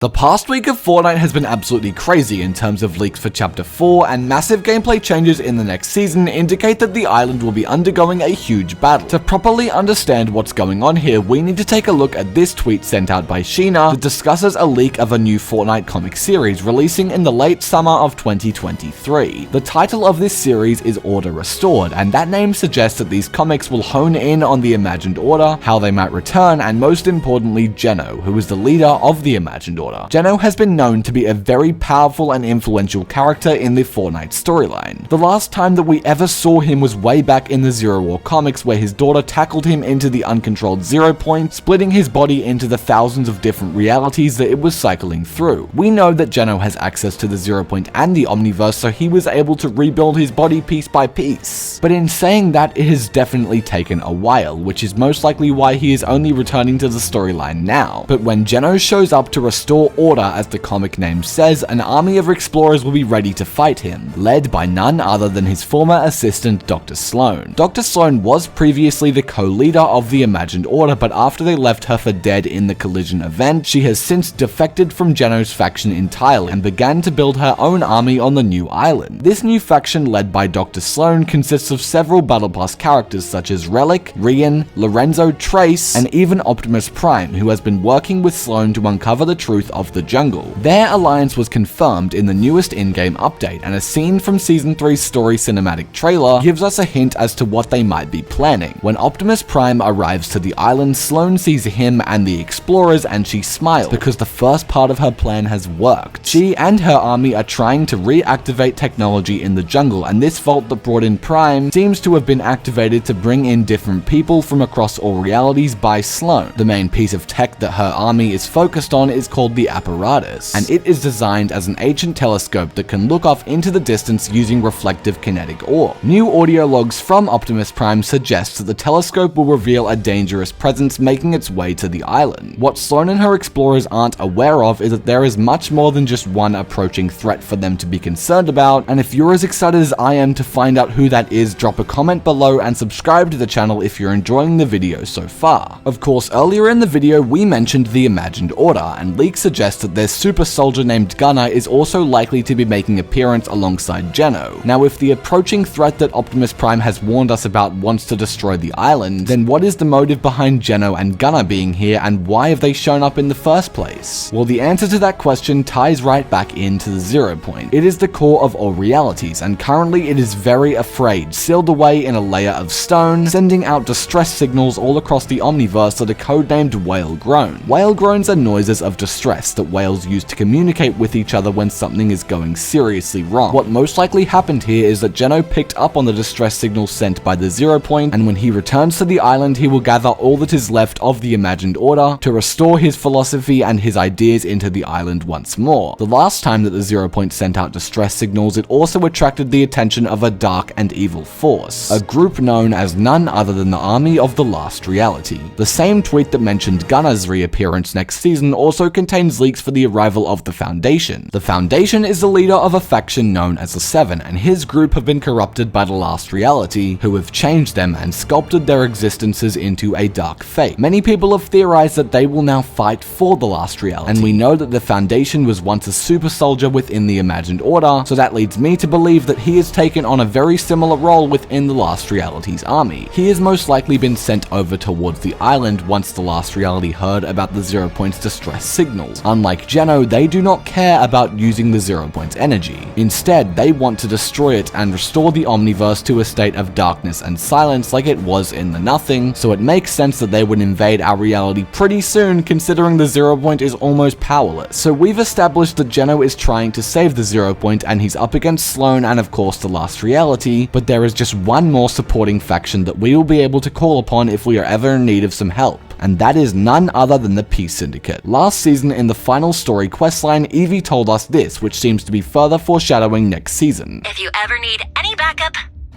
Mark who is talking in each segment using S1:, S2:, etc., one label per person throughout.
S1: The past week of Fortnite has been absolutely crazy in terms of leaks for Chapter 4, and massive gameplay changes in the next season indicate that the island will be undergoing a huge battle. To properly understand what's going on here, we need to take a look at this tweet sent out by GENO that discusses a leak of a new Fortnite comic series releasing in the late summer of 2023. The title of this series is Order Restored, and that name suggests that these comics will hone in on the Imagined Order, how they might return, and most importantly, GENO, who is the leader of the Imagined Order. GENO has been known to be a very powerful and influential character in the Fortnite storyline. The last time that we ever saw him was way back in the Zero War comics, where his daughter tackled him into the uncontrolled Zero Point, splitting his body into the thousands of different realities that it was cycling through. We know that GENO has access to the Zero Point and the Omniverse, so he was able to rebuild his body piece by piece. But in saying that, it has definitely taken a while, which is most likely why he is only returning to the storyline now. But when GENO shows up to restore order, as the comic name says, an army of explorers will be ready to fight him, led by none other than his former assistant Dr. Sloan. Dr. Sloan was previously the co-leader of the Imagined Order, but after they left her for dead in the Collision event, she has since defected from GENO's faction entirely and began to build her own army on the new island. This new faction, led by Dr. Sloan, consists of several Battle Pass characters such as Relic, Rian, Lorenzo, Trace, and even Optimus Prime, who has been working with Sloan to uncover the truth of the jungle. Their alliance was confirmed in the newest in-game update, and a scene from Season 3's story cinematic trailer gives us a hint as to what they might be planning. When Optimus Prime arrives to the island, Sloan sees him and the explorers and she smiles because the first part of her plan has worked. She and her army are trying to reactivate technology in the jungle, and this vault that brought in Prime seems to have been activated to bring in different people from across all realities by Sloan. The main piece of tech that her army is focused on is called the apparatus, and it is designed as an ancient telescope that can look off into the distance using reflective kinetic ore. New audio logs from Optimus Prime suggest that the telescope will reveal a dangerous presence making its way to the island. What Sloan and her explorers aren't aware of is that there is much more than just one approaching threat for them to be concerned about, and if you're as excited as I am to find out who that is, drop a comment below and subscribe to the channel if you're enjoying the video so far. Of course, earlier in the video we mentioned the Imagined Order, and leaks suggest that their super soldier named Gunner is also likely to be making an appearance alongside GENO. Now, if the approaching threat that Optimus Prime has warned us about wants to destroy the island, then what is the motive behind GENO and Gunner being here, and why have they shown up in the first place? Well, the answer to that question ties right back into the Zero Point. It is the core of all realities, and currently it is very afraid, sealed away in a layer of stone, sending out distress signals all across the Omniverse that are codenamed whale groan. Whale groans are noises of distress that whales use to communicate with each other when something is going seriously wrong. What most likely happened here is that GENO picked up on the distress signals sent by the Zero Point, and when he returns to the island, he will gather all that is left of the Imagined Order to restore his philosophy and his ideas into the island once more. The last time that the Zero Point sent out distress signals, it also attracted the attention of a dark and evil force, a group known as none other than the Army of the Last Reality. The same tweet that mentioned Gunner's reappearance next season also contains leaks for the arrival of the Foundation. The Foundation is the leader of a faction known as the Seven, and his group have been corrupted by the Last Reality, who have changed them and sculpted their existences into a dark fate. Many people have theorized that they will now fight for the Last Reality, and we know that the Foundation was once a super soldier within the Imagined Order, so that leads me to believe that he has taken on a very similar role within the Last Reality's army. He has most likely been sent over towards the island once the Last Reality heard about the Zero Point's distress signals. Unlike GENO, they do not care about using the Zero Point's energy. Instead, they want to destroy it and restore the Omniverse to a state of darkness and silence like it was in the Nothing, so it makes sense that they would invade our reality pretty soon, considering the Zero Point is almost powerless. So we've established that GENO is trying to save the Zero Point, and he's up against Sloan and of course the Last Reality, but there is just one more supporting faction that we will be able to call upon if we are ever in need of some help, and that is none other than the Peace Syndicate. Last season in the final story questline, Evie told us this, which seems to be further foreshadowing next season.
S2: If you ever need any backup,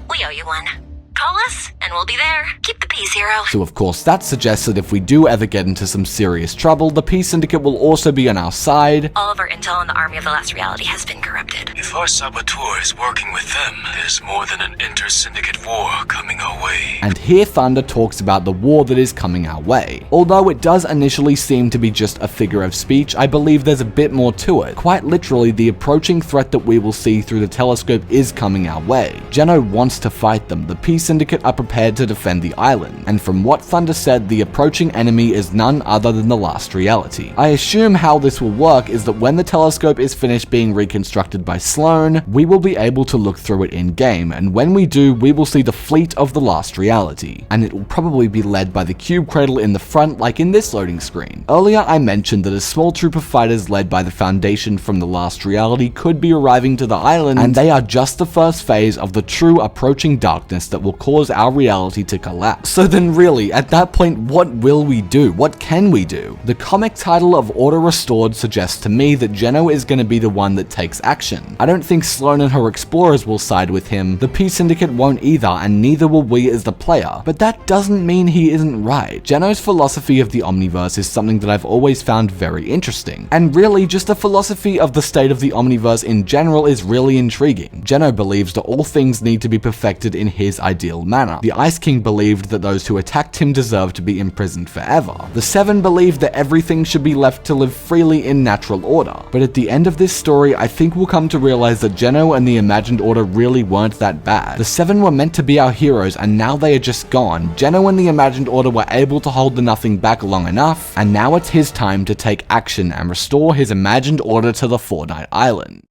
S2: we owe you one. call us, and we'll be there. Keep the peace, hero.
S1: So of course that suggests that if we do ever get into some serious trouble, the Peace Syndicate will also be on our side.
S2: All of our intel on the Army of the Last Reality has been corrupted.
S3: If our saboteur is working with them, there's more than an inter-syndicate war coming our way.
S1: And here Thunder talks about the war that is coming our way. Although it does initially seem to be just a figure of speech, I believe there's a bit more to it. Quite literally, the approaching threat that we will see through the telescope is coming our way. GENO wants to fight them. The Peace Syndicate are prepared to defend the island. And from what Thunder said, the approaching enemy is none other than the Last Reality. I assume how this will work is that when the telescope is finished being reconstructed by Sloan, we will be able to look through it in-game, and when we do, we will see the fleet of the Last Reality. And it will probably be led by the Cube Cradle in the front, like in this loading screen. Earlier I mentioned that a small troop of fighters led by the Foundation from the Last Reality could be arriving to the island, and they are just the first phase of the true approaching darkness that will cause our reality to collapse. So then really, at that point, what will we do? What can we do? The comic title of Order Restored suggests to me that GENO is going to be the one that takes action. I don't think Sloan and her explorers will side with him, the Peace Syndicate won't either, and neither will we as the player. But that doesn't mean he isn't right. GENO's philosophy of the Omniverse is something that I've always found very interesting. And really, just the philosophy of the state of the Omniverse in general is really intriguing. GENO believes that all things need to be perfected in his ideal manner. The Ice King believed that those who attacked him deserved to be imprisoned forever. The Seven believed that everything should be left to live freely in natural order. But at the end of this story, I think we'll come to realize that GENO and the Imagined Order really weren't that bad. The Seven were meant to be our heroes, and now they are just gone. GENO and the Imagined Order were able to hold the Nothing back long enough, and now it's his time to take action and restore his Imagined Order to the Fortnite Island.